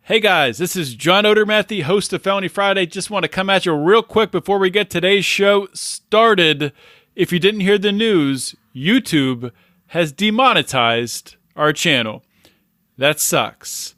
Hey guys, this is John Odermatt, the host of Felony Friday. Just want to come at you real quick before we get today's show started. If you didn't hear the news, YouTube has demonetized our channel. That sucks.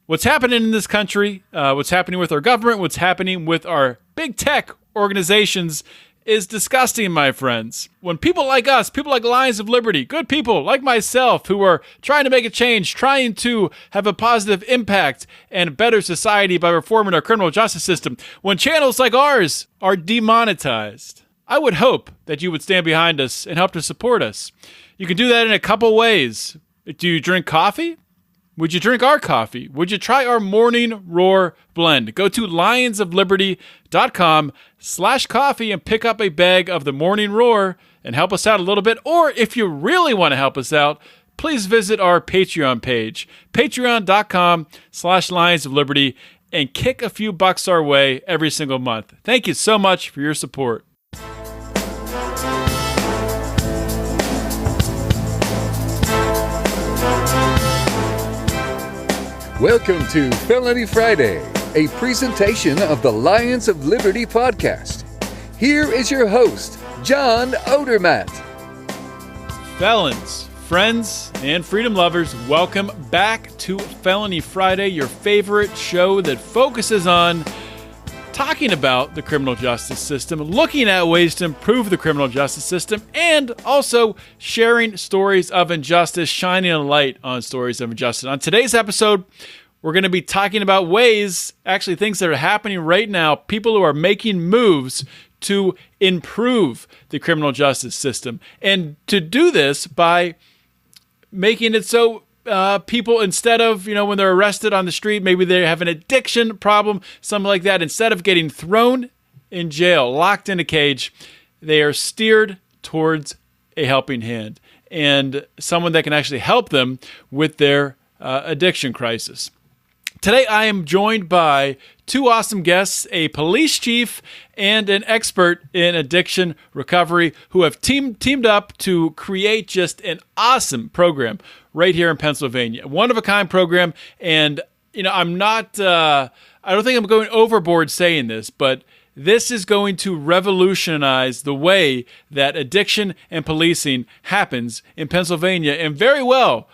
What's happening in this country, what's happening with our government, what's happening with our big tech organizations is disgusting, my friends. When people like us, people like Lions of Liberty, good people like myself who are trying to make a change, trying to have a positive impact and a better society by reforming our criminal justice system, when channels like ours are demonetized, I would hope that you would stand behind us and help to support us. You can do that in a couple ways. Do you drink coffee? Would you drink our coffee? Would you try our Morning Roar blend? Go to lionsofliberty.com/coffee and pick up a bag of the Morning Roar and help us out a little bit. Or if you really want to help us out, please visit our Patreon page, patreon.com/lionsofliberty, and kick a few bucks our way every single month. Thank you so much for your support. Welcome to Felony Friday, a presentation of the Lions of Liberty podcast. Here is your host, John Odermatt. Felons, friends, and freedom lovers, welcome back to Felony Friday, your favorite show that focuses on talking about the criminal justice system, looking at ways to improve the criminal justice system, and also sharing stories of injustice, shining a light on stories of injustice. On today's episode, we're going to be talking about ways, actually things that are happening right now, people who are making moves to improve the criminal justice system. And to do this by making it so people, instead of, when they're arrested on the street, maybe they have an addiction problem, something like that, instead of getting thrown in jail, locked in a cage, they are steered towards a helping hand and someone that can actually help them with their addiction crisis. Today, I am joined by two awesome guests, a police chief and an expert in addiction recovery who have teamed up to create just an awesome program right here in Pennsylvania. One-of-a-kind program, and, I'm not, I don't think I'm going overboard saying this, but this is going to revolutionize the way that addiction and policing happens in Pennsylvania, and very well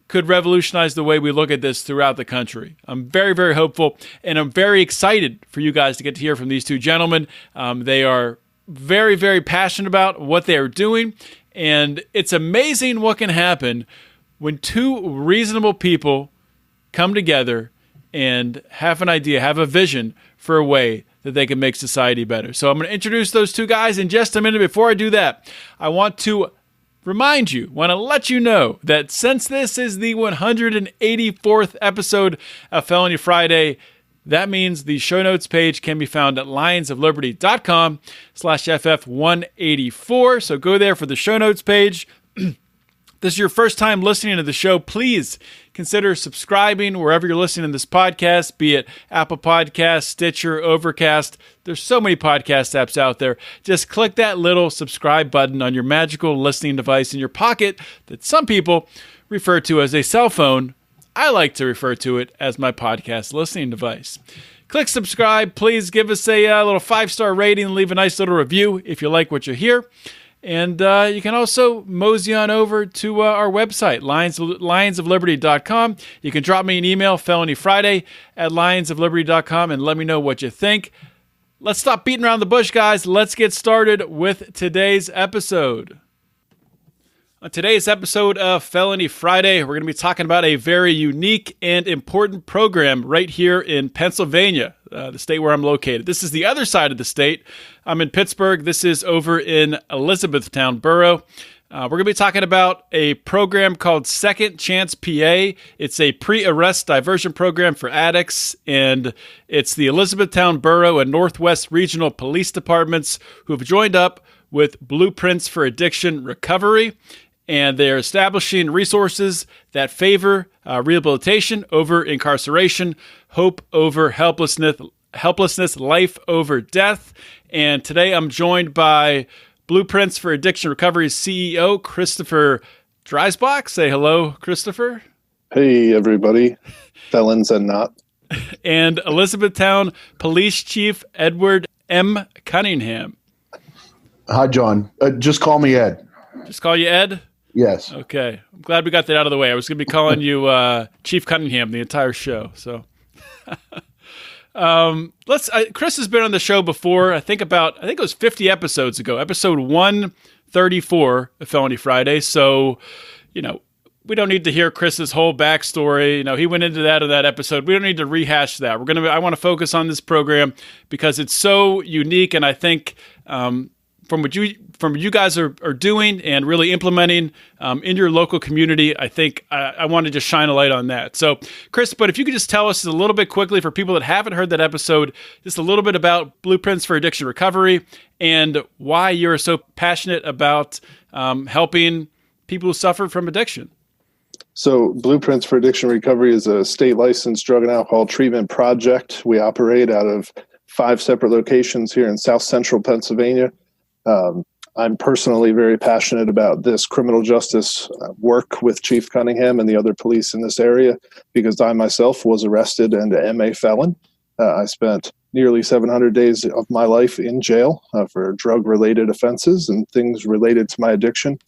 could revolutionize the way we look at this throughout the country. I'm very, very hopeful, and I'm very excited for you guys to get to hear from these two gentlemen. They are very, very passionate about what they are doing, and it's amazing what can happen when two reasonable people come together and have an idea, have a vision for a way that they can make society better. So I'm going to introduce those two guys in just a minute. Before I do that, I want to want to let you know that since this is the 184th episode of Felony Friday, that means the show notes page can be found at lionsofliberty.com/FF184. So go there for the show notes page. This is your first time listening to the show, please consider subscribing wherever you're listening to this podcast, be it Apple Podcasts, Stitcher, Overcast. There's so many podcast apps out there. Just click that little subscribe button on your magical listening device in your pocket that some people refer to as a cell phone. I like to refer to it as my podcast listening device. Click subscribe. Please give us a little 5-star rating and leave a nice little review if you like what you hear. And you can also mosey on over to our website, lionsofliberty.com. You can drop me an email, felonyfriday@lionsofliberty.com, and let me know what you think. Let's stop beating around the bush, guys. Let's get started with today's episode. On today's episode of Felony Friday, we're going to be talking about a very unique and important program right here in Pennsylvania, the state where I'm located. This is the other side of the state. I'm in Pittsburgh. This is over in Elizabethtown, Borough. We're going to be talking about a program called SecondChancePA. It's a pre-arrest diversion program for addicts, and it's the Elizabethtown Borough and Northwest Regional Police Departments who have joined up with Blueprints for Addiction Recovery, and they're establishing resources that favor rehabilitation over incarceration, hope over helplessness, life over death. And today I'm joined by Blueprints for Addiction Recovery's CEO, Christopher Dreisbach. Say hello, Christopher. Hey, everybody, felons and not. and Elizabethtown Police Chief Edward M. Cunningham. Hi, John. Just call me Ed. Just call you Ed? Yes. Okay. I'm glad we got that out of the way. I was going to be calling you Chief Cunningham the entire show. So, Chris has been on the show before. I think it was 50 episodes ago, episode 134 of Felony Friday. So, we don't need to hear Chris's whole backstory. He went into that in that episode. We don't need to rehash that. I want to focus on this program because it's so unique, and I think from what you guys are doing and really implementing in your local community, I think I want to just shine a light on that. So, Chris, but if you could just tell us a little bit quickly for people that haven't heard that episode, just a little bit about Blueprints for Addiction Recovery and why you're so passionate about helping people who suffer from addiction. So Blueprints for Addiction Recovery is a state licensed drug and alcohol treatment project. We operate out of 5 separate locations here in South Central Pennsylvania. I'm personally very passionate about this criminal justice work with Chief Cunningham and the other police in this area because I myself was arrested and an MA felon. I spent nearly 700 days of my life in jail for drug-related offenses and things related to my addiction,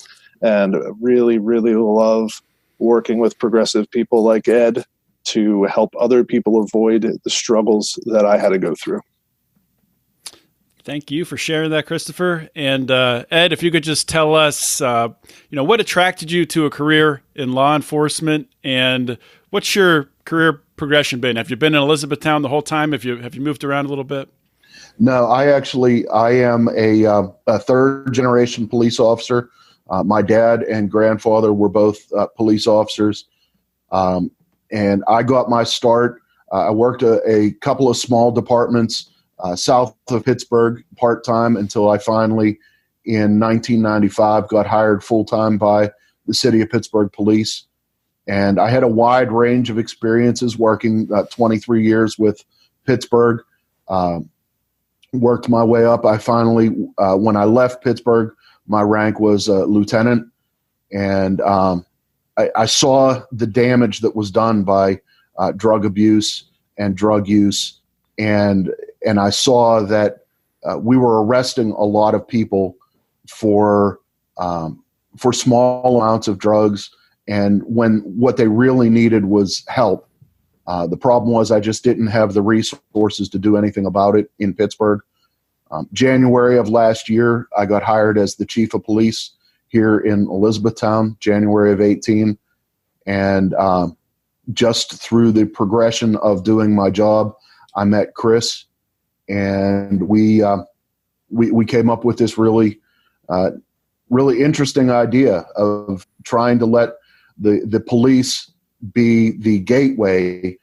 and really, really love working with progressive people like Ed to help other people avoid the struggles that I had to go through. Thank you for sharing that, Christopher. And Ed, if you could just tell us, what attracted you to a career in law enforcement, and what's your career progression been? Have you been in Elizabethtown the whole time? Have you moved around a little bit? No, I am a third generation police officer. My dad and grandfather were both police officers. And I got my start. I worked a couple of small departments south of Pittsburgh part-time until I finally, in 1995, got hired full-time by the city of Pittsburgh Police. And I had a wide range of experiences working 23 years with Pittsburgh. Worked my way up. I finally, when I left Pittsburgh, my rank was lieutenant, and I saw the damage that was done by drug abuse and drug use, and I saw that we were arresting a lot of people for small amounts of drugs, and when what they really needed was help. The problem was I just didn't have the resources to do anything about it in Pittsburgh. January of last year, I got hired as the chief of police here in Elizabethtown, January of 18. And just through the progression of doing my job, I met Chris, and we came up with this really interesting idea of trying to let the police be the gateway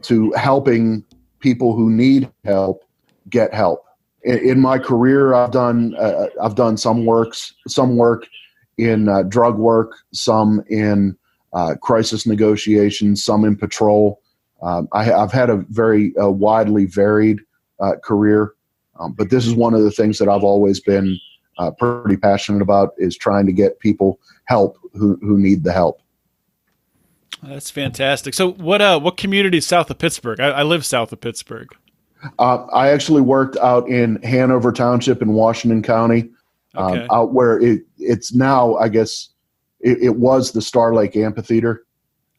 to helping people who need help get help. In my career, I've done some work in drug work, some in crisis negotiations, some in patrol. I've had a very widely varied career, but this is one of the things that I've always been pretty passionate about, is trying to get people help who need the help. That's fantastic. So what community is south of Pittsburgh? I live south of Pittsburgh. I actually worked out in Hanover Township in Washington County, out where it's now, I guess, it was the Star Lake Amphitheater.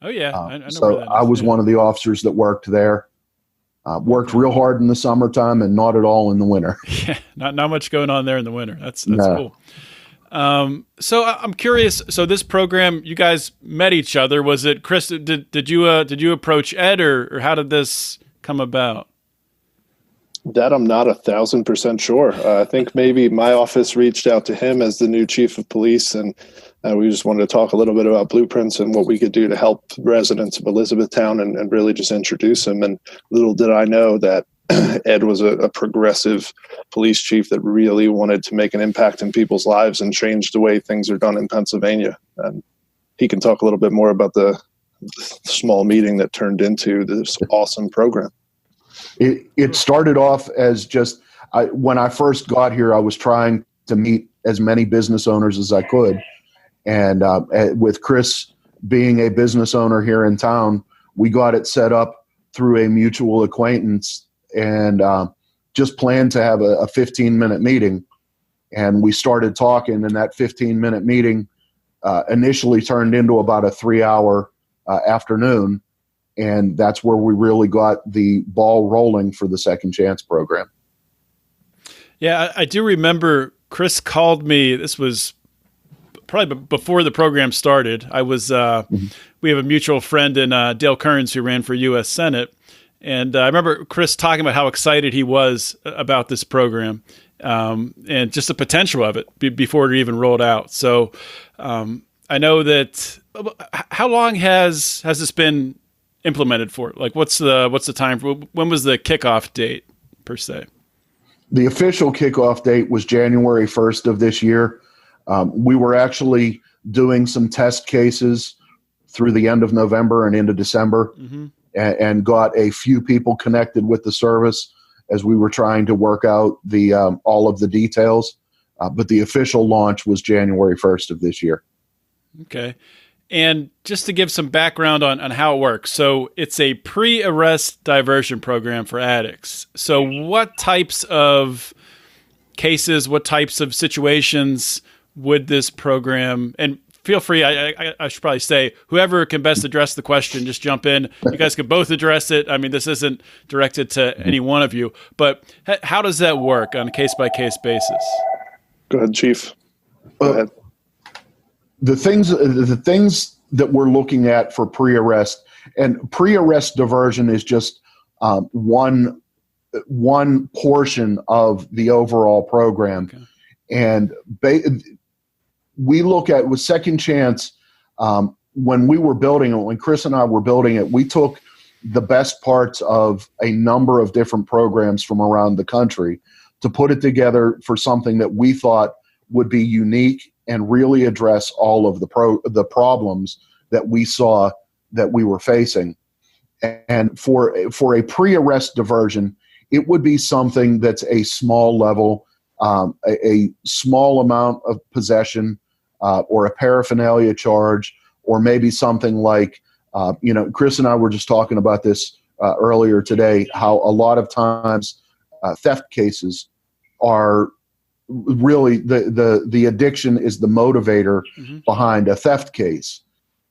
Oh, yeah. I know so where that is. I was one of the officers that worked there. Worked real hard in the summertime and not at all in the winter. Yeah, not much going on there in the winter. That's cool. So I'm curious. So this program, you guys met each other. Was it Chris? Did you approach Ed, or how did this come about? That I'm not 1,000% sure. I think maybe my office reached out to him as the new chief of police, and we just wanted to talk a little bit about Blueprints and what we could do to help residents of Elizabethtown and really just introduce him. And little did I know that Ed was a progressive police chief that really wanted to make an impact in people's lives and change the way things are done in Pennsylvania. And he can talk a little bit more about the small meeting that turned into this awesome program. It started off as just, when I first got here, I was trying to meet as many business owners as I could. And with Chris being a business owner here in town, we got it set up through a mutual acquaintance, and just planned to have a 15-minute meeting. And we started talking, and that 15-minute meeting initially turned into about a 3-hour afternoon. And that's where we really got the ball rolling for the Second Chance program. Yeah, I do remember Chris called me. This was probably before the program started. I was, we have a mutual friend in Dale Kearns who ran for U.S. Senate. And I remember Chris talking about how excited he was about this program and just the potential of it before it even rolled out. So I know that. How long has this been implemented for? Like, what's the time? When was the kickoff date per se? The official kickoff date was January 1st of this year. We were actually doing some test cases through the end of November and into December, and got a few people connected with the service as we were trying to work out the all of the details. But the official launch was January 1st of this year. Okay. And just to give some background on how it works. So it's a pre-arrest diversion program for addicts. So what types of cases, what types of situations would this program, and feel free, I should probably say, whoever can best address the question, just jump in. You guys can both address it. I mean, this isn't directed to any one of you, but how does that work on a case-by-case basis? Go ahead, Chief. Go ahead. The things that we're looking at for pre-arrest, and pre-arrest diversion is just one portion of the overall program. Okay. And we look at with Second Chance, when we were building it, when Chris and I were building it, we took the best parts of a number of different programs from around the country to put it together for something that we thought would be unique and really address all of the problems that we saw that we were facing. And for a pre-arrest diversion, it would be something that's a small level, a small amount of possession, or a paraphernalia charge, or maybe something like, Chris and I were just talking about this earlier today, how a lot of times theft cases are really the addiction is the motivator behind a theft case.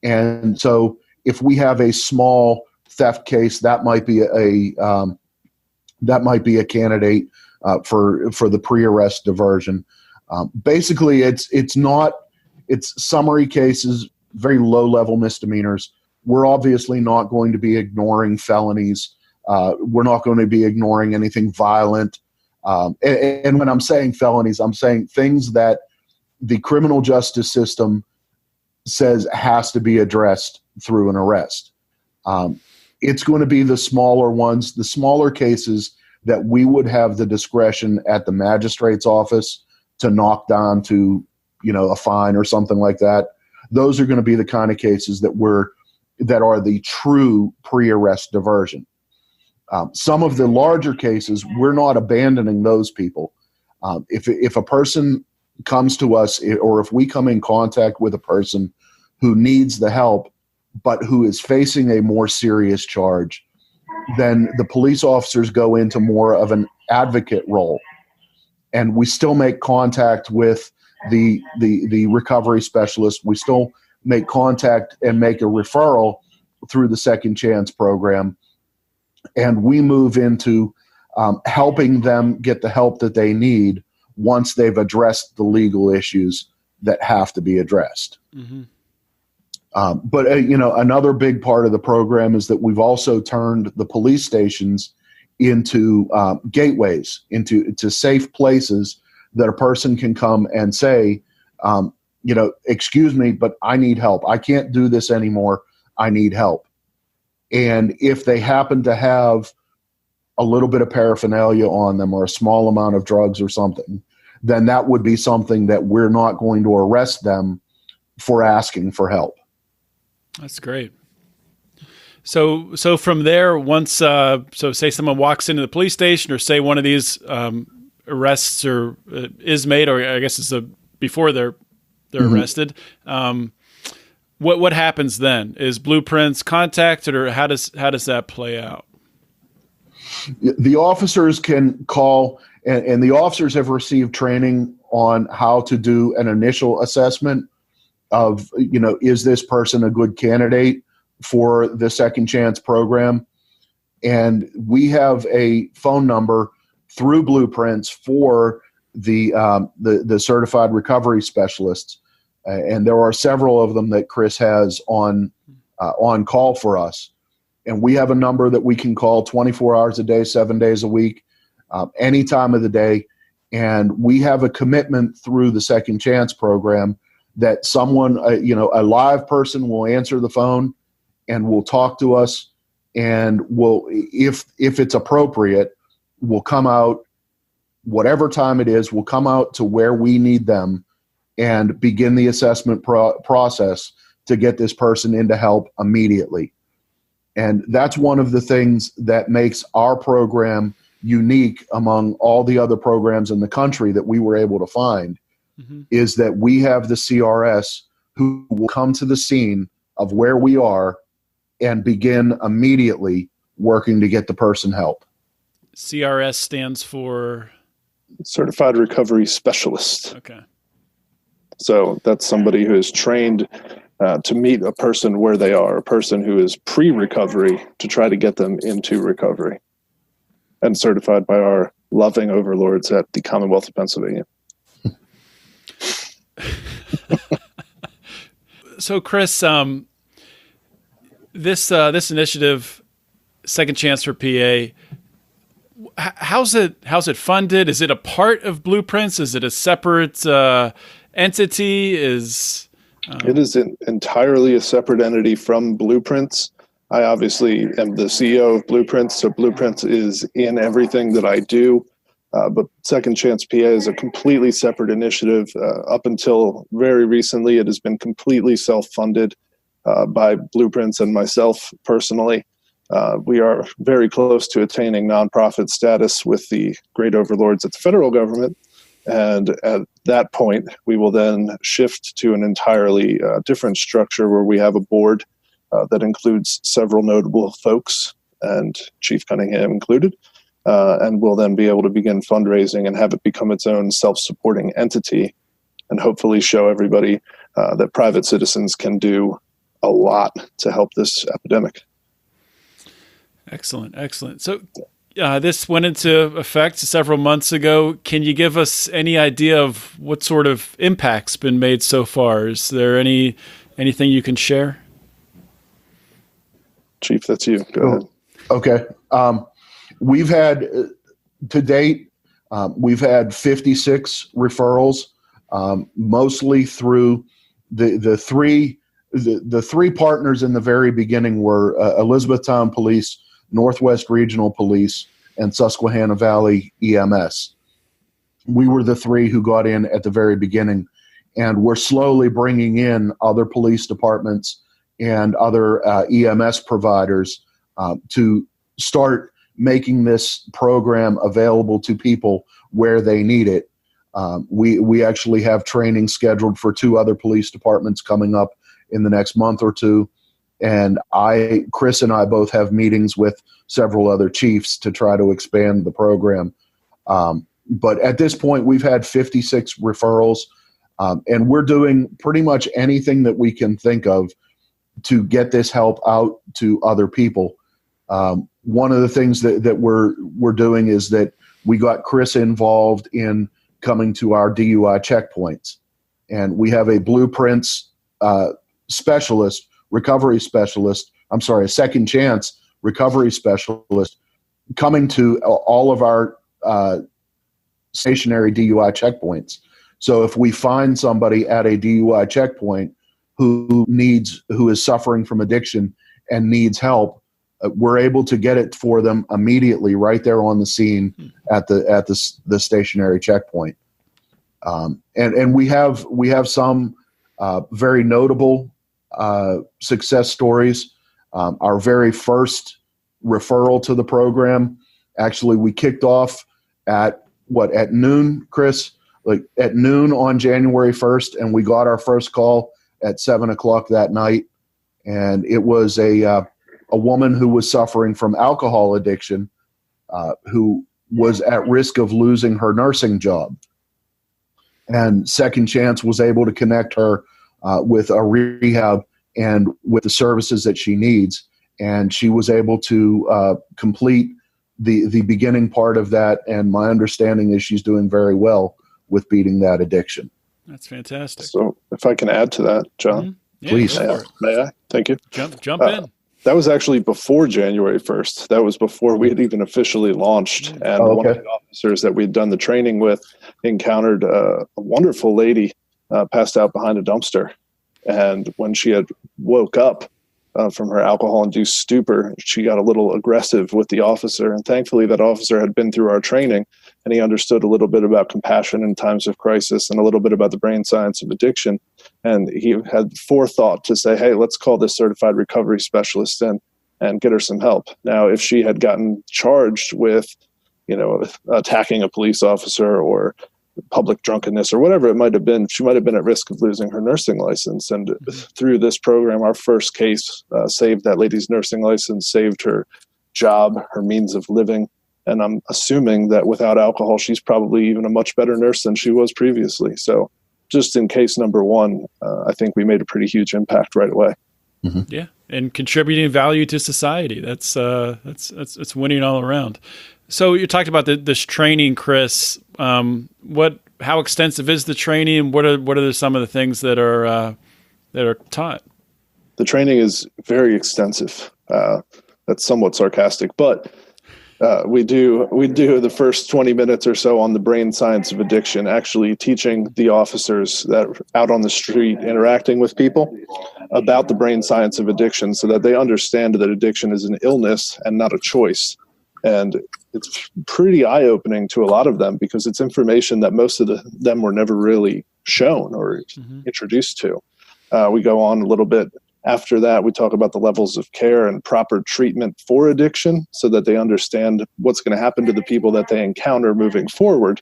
And so if we have a small theft case, that might be a candidate for the pre-arrest diversion. Basically, it's summary cases, very low-level misdemeanors. We're obviously not going to be ignoring felonies. We're not going to be ignoring anything violent. And when I'm saying felonies, I'm saying things that the criminal justice system says has to be addressed through an arrest. It's going to be the smaller ones, the smaller cases that we would have the discretion at the magistrate's office to knock down to, a fine or something like that. Those are going to be the kind of cases that are the true pre-arrest diversion. Some of the larger cases, we're not abandoning those people. If a person comes to us, or if we come in contact with a person who needs the help, but who is facing a more serious charge, then the police officers go into more of an advocate role. And we still make contact with the recovery specialist. We still make contact and make a referral through the Second Chance program. And we move into helping them get the help that they need once they've addressed the legal issues that have to be addressed. But another big part of the program is that we've also turned the police stations into gateways, into safe places that a person can come and say, excuse me, but I need help. I can't do this anymore. I need help. And if they happen to have a little bit of paraphernalia on them or a small amount of drugs or something, then that would be something that we're not going to arrest them for asking for help. That's great. So from there, once say someone walks into the police station, or say one of these arrests is made, or I guess it's before they're arrested. What happens then? Is Blueprints contacted, or how does that play out? The officers can call, and the officers have received training on how to do an initial assessment of, is this person a good candidate for the Second Chance program? And we have a phone number through Blueprints for the certified recovery specialists, and there are several of them that Chris has on call for us. And we have a number that we can call 24 hours a day, 7 days a week, any time of the day. And we have a commitment through the Second Chance program that someone, a live person will answer the phone and will talk to us, and will, if it's appropriate, will come out, whatever time it is, will come out to where we need them and begin the assessment process to get this person into help immediately. And that's one of the things that makes our program unique among all the other programs in the country that we were able to find, is that we have the CRS who will come to the scene of where we are and begin immediately working to get the person help. CRS stands for? Certified Recovery Specialist. Okay. So that's somebody who is trained to meet a person where they are, a person who is pre-recovery to try to get them into recovery, and certified by our loving overlords at the Commonwealth of Pennsylvania. So, Chris, this initiative, Second Chance for PA, how's it funded? Is it a part of Blueprints? Is it a separate entity? It is entirely a separate entity from Blueprints. I obviously am the CEO of Blueprints, so Blueprints is in everything that I do. But Second Chance PA is a completely separate initiative. Up until very recently, it has been completely self-funded by Blueprints and myself personally. We are very close to attaining nonprofit status with the great overlords at the federal government. And at that point, we will then shift to an entirely different structure where we have a board that includes several notable folks, and Chief Cunningham included. And we'll then be able to begin fundraising and have it become its own self-supporting entity, and hopefully show everybody that private citizens can do a lot to help this epidemic. Excellent. So this went into effect several months ago. Can you give us any idea of what sort of impact's been made so far? Is there anything you can share? Chief, that's you. Go ahead. Okay. We've had, to date, we've had 56 referrals, mostly through the three partners in the very beginning were Elizabethtown Police, Northwest Regional Police, and Susquehanna Valley EMS. We were the three who got in at the very beginning, and we're slowly bringing in other police departments and other EMS providers to start making this program available to people where they need it. We actually have training scheduled for 2 other police departments coming up in the next month or two. And Chris and I both have meetings with several other chiefs to try to expand the program. But at this point, we've had 56 referrals, and we're doing pretty much anything that we can think of to get this help out to other people. One of the things that we're doing is that we got Chris involved in coming to our DUI checkpoints, and we have a Blueprints specialist, recovery specialist. I'm sorry, a Second Chance recovery specialist coming to all of our stationary DUI checkpoints. So if we find somebody at a DUI checkpoint who is suffering from addiction and needs help, we're able to get it for them immediately right there on the scene at the stationary checkpoint. And we have some very notable success stories. Our very first referral to the program, actually, we kicked off at noon, Chris? Like at noon on January 1st, and we got our first call at 7:00 that night. And it was a woman who was suffering from alcohol addiction, who was at risk of losing her nursing job. And Second Chance was able to connect her with a rehab and with the services that she needs. And she was able to complete the beginning part of that. And my understanding is she's doing very well with beating that addiction. That's fantastic. So if I can add to that, John, Yeah, please. May I? Thank you. Jump in. That was actually before January 1st. That was before we had even officially launched. And one of the officers that we had done the training with encountered a wonderful lady passed out behind a dumpster. And when she had woke up from her alcohol-induced stupor, she got a little aggressive with the officer. And thankfully, that officer had been through our training, and he understood a little bit about compassion in times of crisis and a little bit about the brain science of addiction. And he had forethought to say, hey, let's call this certified recovery specialist in and get her some help. Now, if she had gotten charged with, attacking a police officer or public drunkenness or whatever it might have been, she might have been at risk of losing her nursing license. And through this program, our first case saved that lady's nursing license, saved her job, her means of living. And I'm assuming that without alcohol, she's probably even a much better nurse than she was previously. So just in case number one, I think we made a pretty huge impact right away. Mm-hmm. Yeah. And contributing value to society. That's winning all around. So you talked about this training, Chris. How extensive is the training? What are some of the things that are taught? The training is very extensive. That's somewhat sarcastic, but we do the first 20 minutes or so on the brain science of addiction, actually teaching the officers that are out on the street interacting with people about the brain science of addiction, so that they understand that addiction is an illness and not a choice. And it's pretty eye-opening to a lot of them, because it's information that most of them were never really shown or introduced to. We go on a little bit after that. We talk about the levels of care and proper treatment for addiction, so that they understand what's going to happen to the people that they encounter moving forward.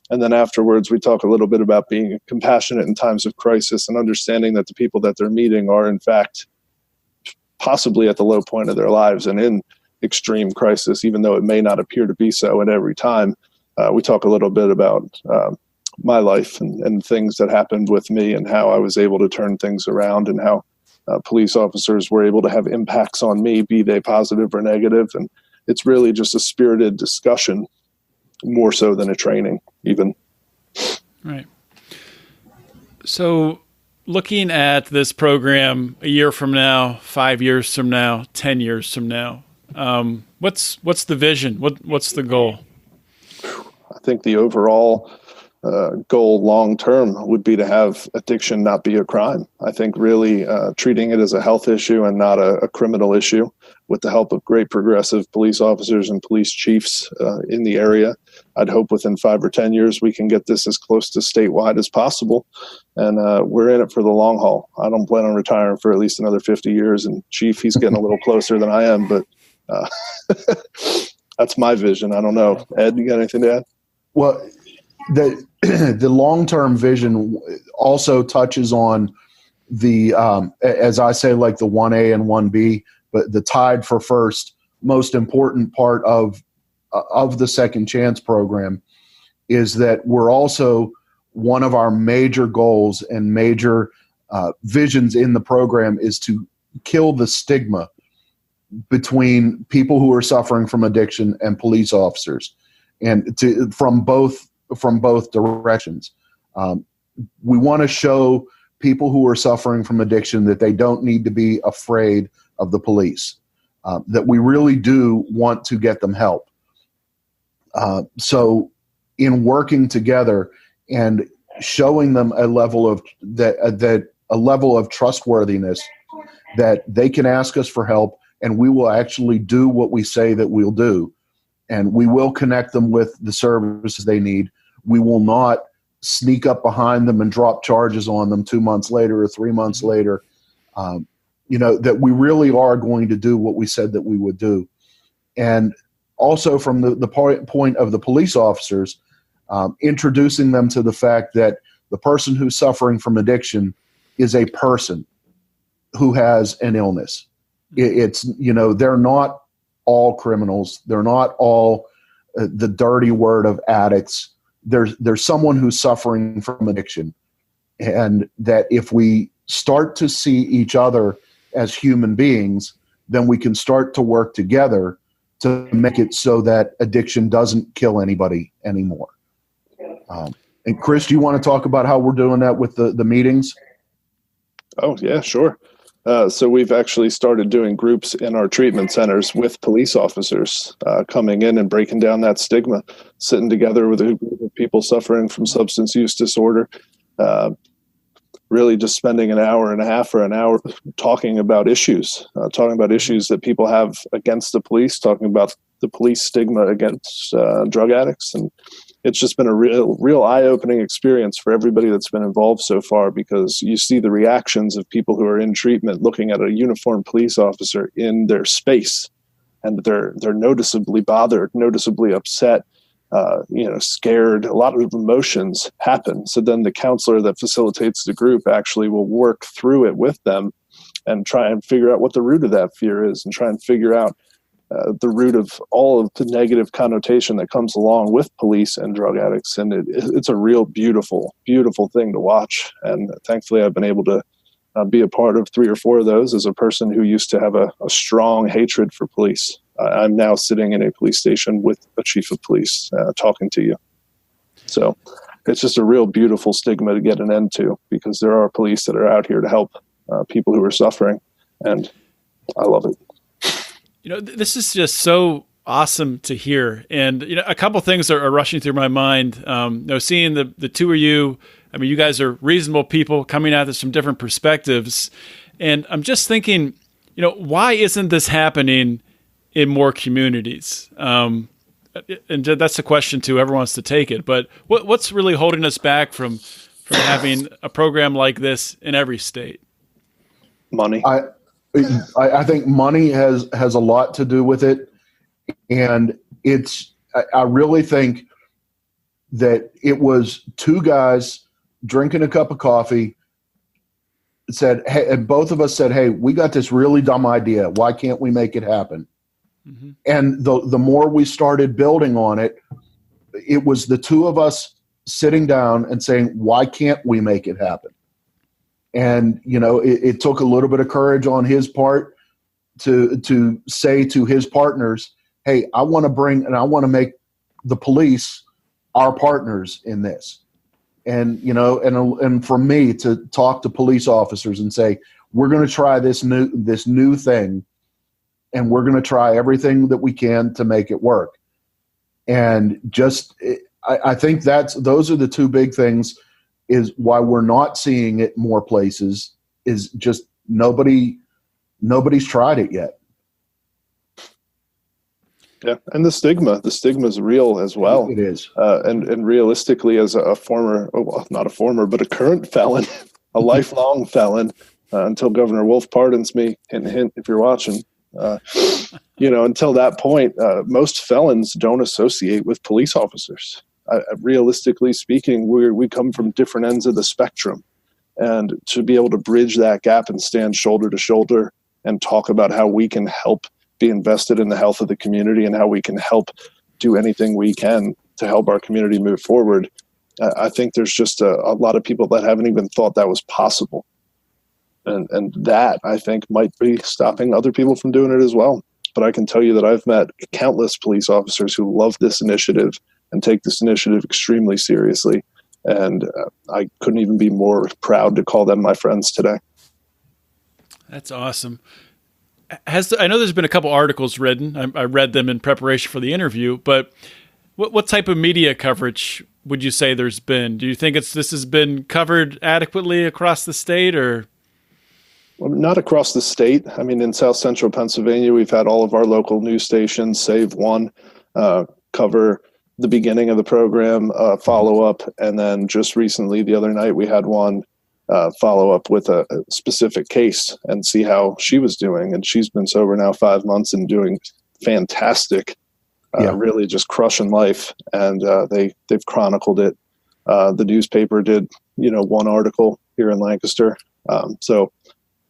And then afterwards, we talk a little bit about being compassionate in times of crisis and understanding that the people that they're meeting are, in fact, possibly at the low point of their lives and in extreme crisis, even though it may not appear to be so at every time. We talk a little bit about my life and things that happened with me and how I was able to turn things around, and how police officers were able to have impacts on me, be they positive or negative. And it's really just a spirited discussion, more so than a training even. Right. So looking at this program a year from now, 5 years from now, 10 years from now, what's the vision? What's the goal? I think the overall goal long term would be to have addiction not be a crime. I think really treating it as a health issue and not a criminal issue, with the help of great progressive police officers and police chiefs in the area. I'd hope within 5 or 10 years we can get this as close to statewide as possible. And we're in it for the long haul. I don't plan on retiring for at least another 50 years. And Chief, he's getting a little closer than I am, but that's my vision. I don't know. Ed, you got anything to add? Well, the long-term vision also touches on the, as I say, like the 1A and 1B, but the tied for first, most important part of the Second Chance program is that we're also, one of our major goals and major visions in the program is to kill the stigma between people who are suffering from addiction and police officers, and from both directions. We want to show people who are suffering from addiction that they don't need to be afraid of the police, that we really do want to get them help. So in working together and showing them a level of a level of trustworthiness, that they can ask us for help and we will actually do what we say that we'll do. And we will connect them with the services they need. We will not sneak up behind them and drop charges on them 2 months later or 3 months later. That we really are going to do what we said that we would do. And also from the point of the police officers, introducing them to the fact that the person who's suffering from addiction is a person who has an illness. It's, they're not all criminals. They're not all the dirty word of addicts. There's someone who's suffering from addiction. And that if we start to see each other as human beings, then we can start to work together to make it so that addiction doesn't kill anybody anymore. And Chris, do you want to talk about how we're doing that with the meetings? Oh, yeah, sure. So we've actually started doing groups in our treatment centers with police officers coming in and breaking down that stigma, sitting together with a group of people suffering from substance use disorder, really just spending an hour and a half or an hour talking about issues that people have against the police, talking about the police stigma against drug addicts. And it's just been a real eye-opening experience for everybody that's been involved so far, because you see the reactions of people who are in treatment looking at a uniformed police officer in their space, and they're noticeably bothered, noticeably upset, scared. A lot of emotions happen. So then the counselor that facilitates the group actually will work through it with them and try and figure out what the root of that fear is, and try and figure out the root of all of the negative connotation that comes along with police and drug addicts. And it's a real beautiful, beautiful thing to watch. And thankfully I've been able to be a part of 3 or 4 of those as a person who used to have a strong hatred for police. I'm now sitting in a police station with a chief of police talking to you. So it's just a real beautiful stigma to get an end to, because there are police that are out here to help people who are suffering. And I love it. This is just so awesome to hear. And, a couple things are rushing through my mind. Seeing the two of you, I mean, you guys are reasonable people coming at this from different perspectives. And I'm just thinking, why isn't this happening in more communities? And that's a question too. Everyone wants to take it. But what's really holding us back from having a program like this in every state? Money. I think money has a lot to do with it. And I really think that it was 2 guys drinking a cup of coffee said, hey, and both of us said, hey, we got this really dumb idea. Why can't we make it happen? Mm-hmm. And the more we started building on it, it was the 2 of us sitting down and saying, why can't we make it happen? And, it took a little bit of courage on his part to say to his partners, hey, I want to make the police our partners in this. And, and for me to talk to police officers and say, we're going to try this new thing, and we're going to try everything that we can to make it work. And I think those are the 2 big things, is why we're not seeing it more places, is just nobody's tried it yet. Yeah. And the stigma is real as well. It is. And realistically, as a current felon, a lifelong felon, until Governor Wolf pardons me, hint, hint, if you're watching, until that point, most felons don't associate with police officers. Realistically speaking, we come from different ends of the spectrum, and to be able to bridge that gap and stand shoulder to shoulder and talk about how we can help be invested in the health of the community and how we can help do anything we can to help our community move forward. I think there's just a lot of people that haven't even thought that was possible. And that, I think, might be stopping other people from doing it as well. But I can tell you that I've met countless police officers who love this initiative and take this initiative extremely seriously. And I couldn't even be more proud to call them my friends today. That's awesome. I know there's been a couple articles written. I read them in preparation for the interview, but what type of media coverage would you say there's been? Do you think this has been covered adequately across the state, or? Well, not across the state. I mean, in South Central Pennsylvania, we've had all of our local news stations, save one, cover the beginning of the program, follow up, and then just recently, the other night, we had one follow up with a specific case and see how she was doing. And she's been sober now 5 months and doing fantastic, really just crushing life. And they've chronicled it. The newspaper did, one article here in Lancaster. So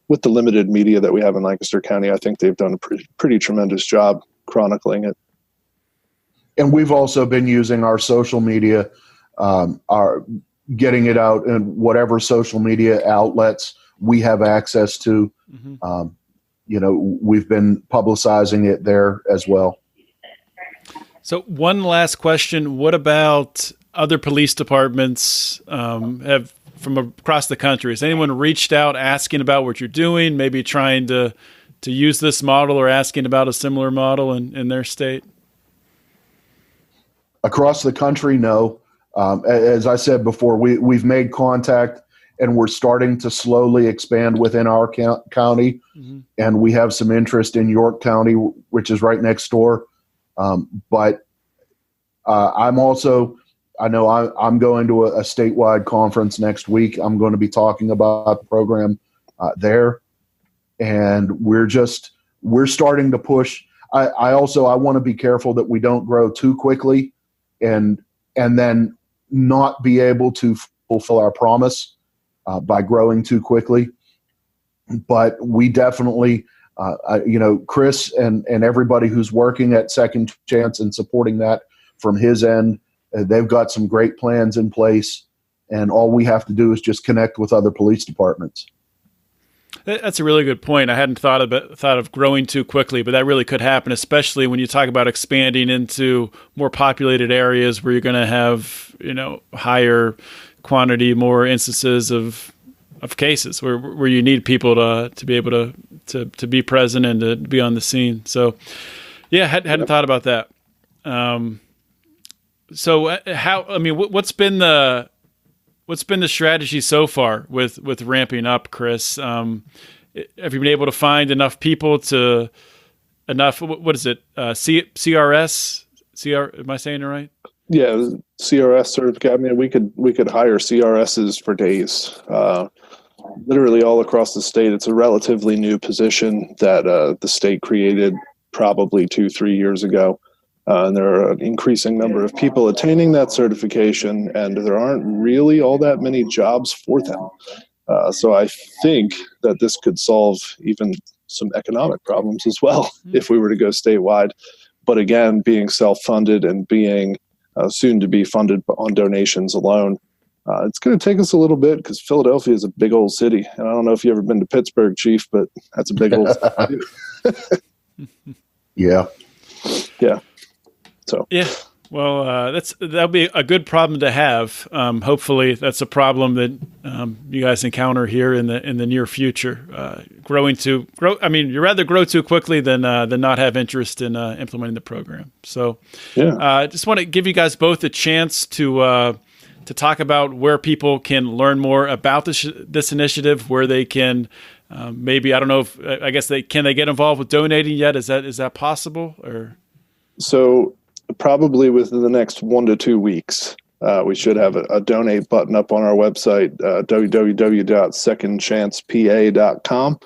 with the limited media that we have in Lancaster County, I think they've done a pretty tremendous job chronicling it. And we've also been using our social media, our getting it out in whatever social media outlets we have access to. We've been publicizing it there as well. So one last question. What about other police departments have from across the country? Has anyone reached out asking about what you're doing, maybe trying to use this model or asking about a similar model in their state? Across the country, no. As I said before, we've made contact and we're starting to slowly expand within our county. And we have some interest in York County, which is right next door. But I'm also, I know I'm going to a statewide conference next week. I'm going to be talking about the program there. And we're starting to push. I want to be careful that we don't grow too quickly and then not be able to fulfill our promise by growing too quickly. But we definitely, Chris and everybody who's working at Second Chance and supporting that from his end, they've got some great plans in place. And all we have to do is just connect with other police departments. That's a really good point. I hadn't thought of growing too quickly, but that really could happen, especially when you talk about expanding into more populated areas where you're going to have, higher quantity, more instances of cases where you need people to be able to be present and to be on the scene. So, yeah, hadn't thought about that. What's been the strategy so far with ramping up, Chris? Have you been able to find enough people what is it? CRS? Am I saying it right? Yeah, CRS certificate. I mean, we could hire CRSs for days, literally all across the state. It's a relatively new position that the state created probably 2-3 years ago. And there are an increasing number of people attaining that certification, and there aren't really all that many jobs for them. So I think that this could solve even some economic problems as well if we were to go statewide. But again, being self-funded and being soon to be funded on donations alone, it's going to take us a little bit because Philadelphia is a big old city. And I don't know if you've ever been to Pittsburgh, Chief, but that's a big old city. Yeah. Yeah. So yeah, well, that'll be a good problem to have. Hopefully, that's a problem that you guys encounter here in the near future. I mean, you'd rather grow too quickly than not have interest in implementing the program. So, I just want to give you guys both a chance to talk about where people can learn more about this initiative, where they can maybe, I don't know if can they get involved with donating yet? Is that possible or? So. Probably within the next 1 to 2 weeks, we should have a donate button up on our website, www.secondchancepa.com.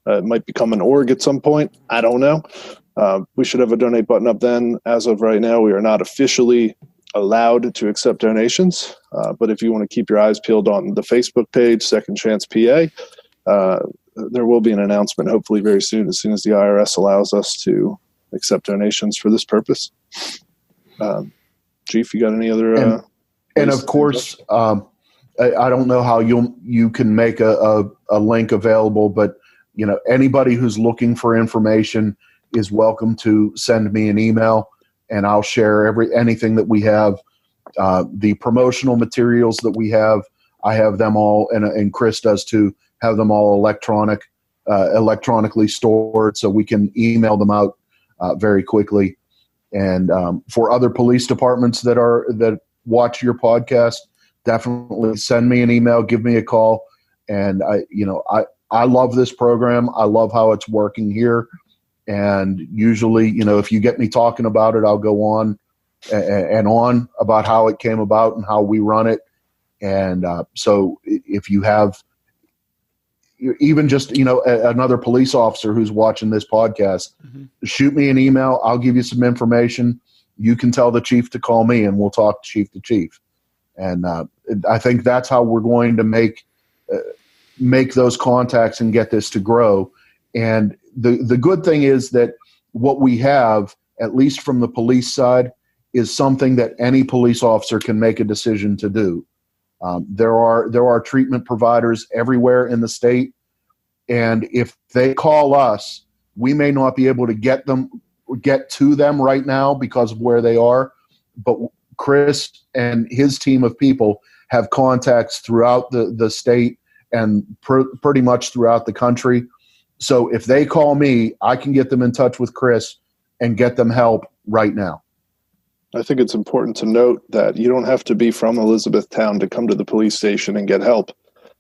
It might become an org at some point. I don't know. We should have a donate button up then. As of right now, we are not officially allowed to accept donations. But if you want to keep your eyes peeled on the Facebook page, Second Chance PA, there will be an announcement hopefully very soon, as the IRS allows us to accept donations for this purpose. Chief, you got any other? And of course, I don't know how you can make a link available, but anybody who's looking for information is welcome to send me an email, and I'll share anything that we have. The promotional materials that we have, I have them all, and Chris does too. Have them all electronically stored, so we can email them out very quickly. And for other police departments that watch your podcast, definitely send me an email, give me a call. And I love this program. I love how it's working here. And usually, if you get me talking about it, I'll go on and on about how it came about and how we run it. And so if you have even just, another police officer who's watching this podcast, shoot me an email. I'll give you some information. You can tell the chief to call me and we'll talk chief to chief. And I think that's how we're going to make those contacts and get this to grow. And the good thing is that what we have at least from the police side, is something that any police officer can make a decision to do. There are treatment providers everywhere in the state, and if they call us, we may not be able to get to them right now because of where they are, but Chris and his team of people have contacts throughout the state and pretty much throughout the country. So if they call me, I can get them in touch with Chris and get them help right now. I think it's important to note that you don't have to be from Elizabethtown to come to the police station and get help.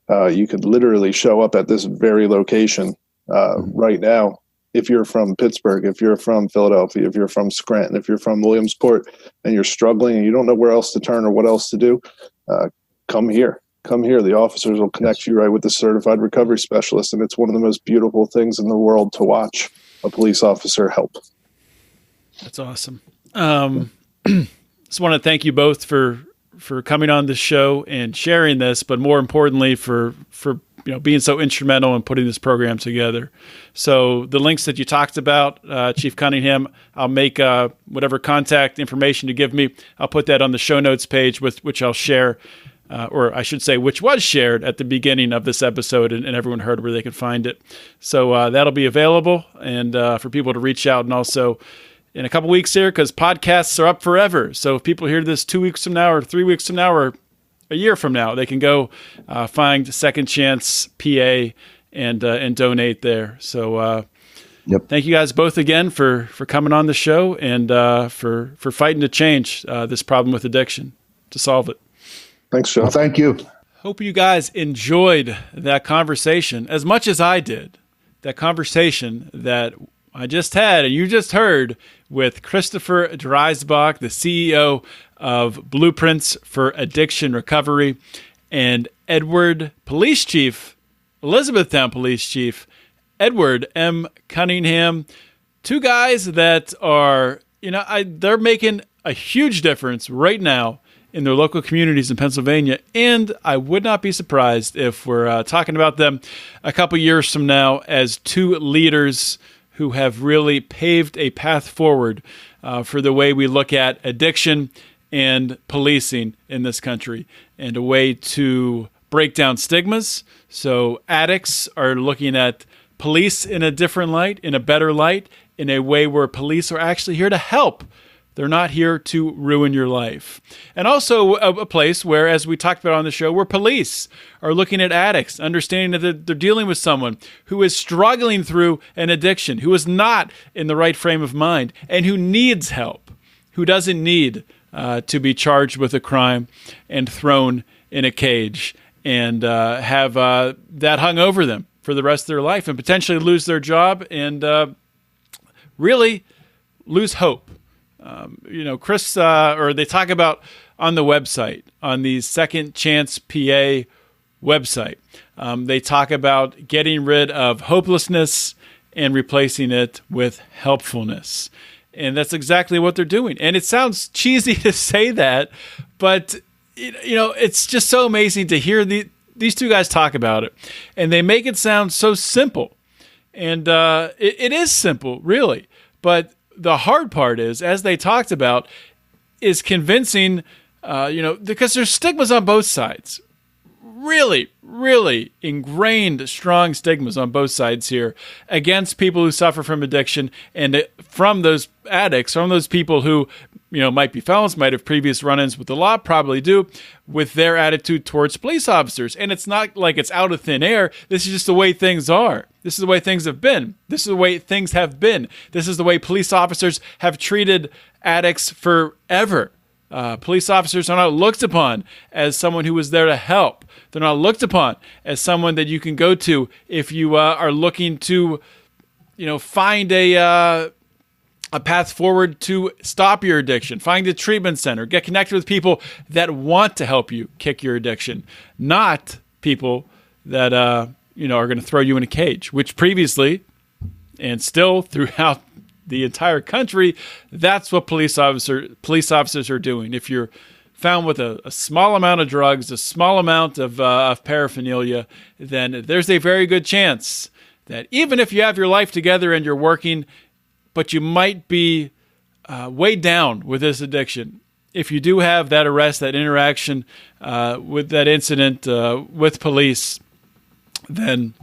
You could literally show up at this very location right now. If you're from Pittsburgh, if you're from Philadelphia, if you're from Scranton, if you're from Williamsport, and you're struggling and you don't know where else to turn or what else to do, come here. Come here. The officers will connect you right with the certified recovery specialist, and it's one of the most beautiful things in the world to watch a police officer help. That's awesome. Just want to thank you both for coming on the show and sharing this, but more importantly for being so instrumental in putting this program together. So the links that you talked about, Chief Cunningham, I'll make whatever contact information you give me, I'll put that on the show notes page, which I'll share, or I should say, which was shared at the beginning of this episode, and everyone heard where they could find it. So that'll be available, and for people to reach out, and also in a couple weeks here, because podcasts are up forever. So if people hear this 2 weeks from now or 3 weeks from now or a year from now, they can go find Second Chance PA and donate there. So Thank you guys both again for coming on the show and for fighting to change this problem with addiction, to solve it. Thanks, John. Well, thank you. Hope you guys enjoyed that conversation as much as I did. That conversation that I just had and you just heard with Christopher Dreisbach, the CEO of Blueprints for Addiction Recovery, and Elizabethtown Police Chief Edward M. Cunningham. Two guys that are, they're making a huge difference right now in their local communities in Pennsylvania, and I would not be surprised if we're talking about them a couple years from now as two leaders who have really paved a path forward for the way we look at addiction and policing in this country, and a way to break down stigmas. So addicts are looking at police in a different light, in a better light, in a way where police are actually here to help. They're not here to ruin your life. And also a place where, as we talked about on the show, where police are looking at addicts, understanding that they're dealing with someone who is struggling through an addiction, who is not in the right frame of mind, and who needs help, who doesn't need to be charged with a crime and thrown in a cage and have that hung over them for the rest of their life and potentially lose their job and really lose hope. Chris, or they talk about on the website, on the SecondChancePA website, they talk about getting rid of hopelessness and replacing it with helpfulness. And that's exactly what they're doing. And it sounds cheesy to say that, but it's just so amazing to hear these two guys talk about it. And they make it sound so simple. And it is simple, really. But the hard part is, as they talked about, is convincing, because there's stigmas on both sides. Really, really ingrained, strong stigmas on both sides here against people who suffer from addiction and from those addicts, from those people who, might be felons, might have previous run-ins with the law, probably do, with their attitude towards police officers. And it's not like it's out of thin air. This is just the way things are. This is the way things have been. This is the way things have been. This is the way police officers have treated addicts forever. Police officers are not looked upon as someone who is there to help. They're not looked upon as someone that you can go to if you are looking to, find a path forward to stop your addiction, find a treatment center, get connected with people that want to help you kick your addiction, not people that are going to throw you in a cage, which previously and still throughout the entire country, that's what police officers are doing. If you're found with a small amount of drugs, a small amount of paraphernalia, then there's a very good chance that even if you have your life together and you're working, but you might be weighed down with this addiction, if you do have that arrest, that interaction with that incident with police, then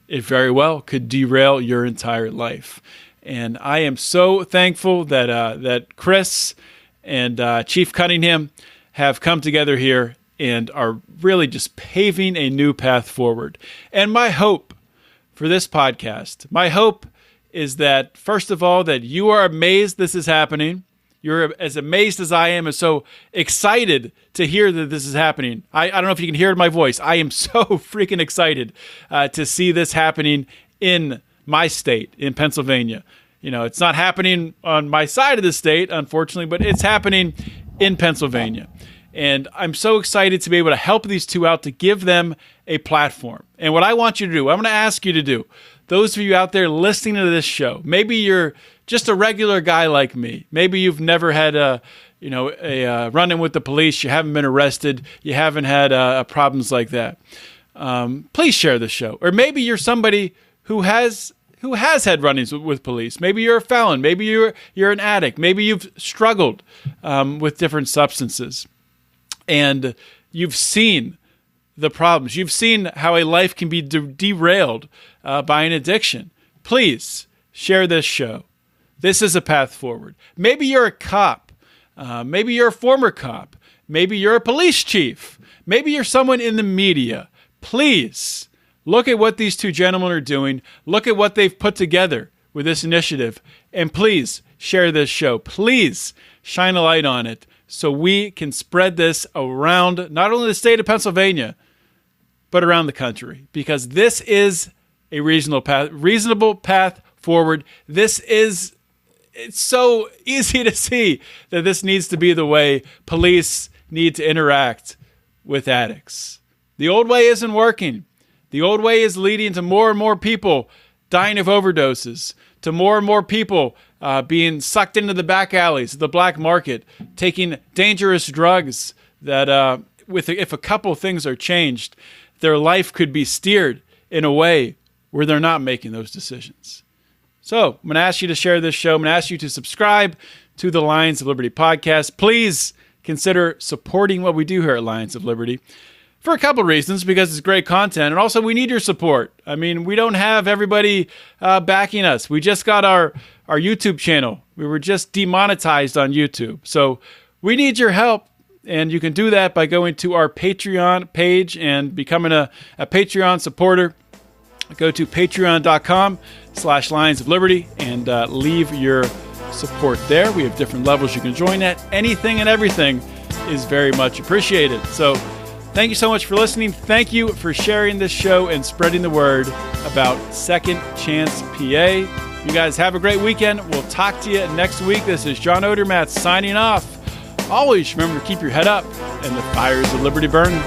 it very well could derail your entire life. And I am so thankful that Chris and Chief Cunningham have come together here and are really just paving a new path forward. And my hope for this podcast, my hope is that, first of all, that you are amazed this is happening. You're as amazed as I am and so excited to hear that this is happening. I don't know if you can hear it in my voice. I am so freaking excited to see this happening in my state, in Pennsylvania. You know, it's not happening on my side of the state, unfortunately, but it's happening in Pennsylvania. And I'm so excited to be able to help these two out, to give them a platform. And what I want you to do, I'm going to ask you to do, those of you out there listening to this show, maybe you're just a regular guy like me. Maybe you've never had a run-in with the police. You haven't been arrested. You haven't had problems like that. Please share the show. Or maybe you're somebody who has had run-ins with police. Maybe you're a felon. Maybe you're an addict. Maybe you've struggled with different substances. And you've seen the problems. You've seen how a life can be derailed by an addiction. Please share this show. This is a path forward. Maybe you're a cop. Maybe you're a former cop. Maybe you're a police chief. Maybe you're someone in the media. Please look at what these two gentlemen are doing. Look at what they've put together with this initiative. And please share this show. Please shine a light on it so we can spread this around not only the state of Pennsylvania, but around the country. Because this is a reasonable path forward. It's so easy to see that this needs to be the way police need to interact with addicts. The old way isn't working. The old way is leading to more and more people dying of overdoses, to more and more people being sucked into the back alleys, the black market, taking dangerous drugs that if a couple things are changed, their life could be steered in a way where they're not making those decisions. So I'm going to ask you to share this show. I'm going to ask you to subscribe to the Lions of Liberty podcast. Please consider supporting what we do here at Lions of Liberty for a couple reasons, because it's great content. And also, we need your support. I mean, we don't have everybody backing us. We just got our YouTube channel. We were just demonetized on YouTube. So we need your help. And you can do that by going to our Patreon page and becoming a Patreon supporter. Go to patreon.com/Lions of Liberty and leave your support there. We have different levels you can join at. Anything and everything is very much appreciated. So thank you so much for listening. Thank you for sharing this show and spreading the word about Second Chance PA. You guys have a great weekend. We'll talk to you next week. This is John Odermatt signing off. Always remember to keep your head up and the fires of liberty burning.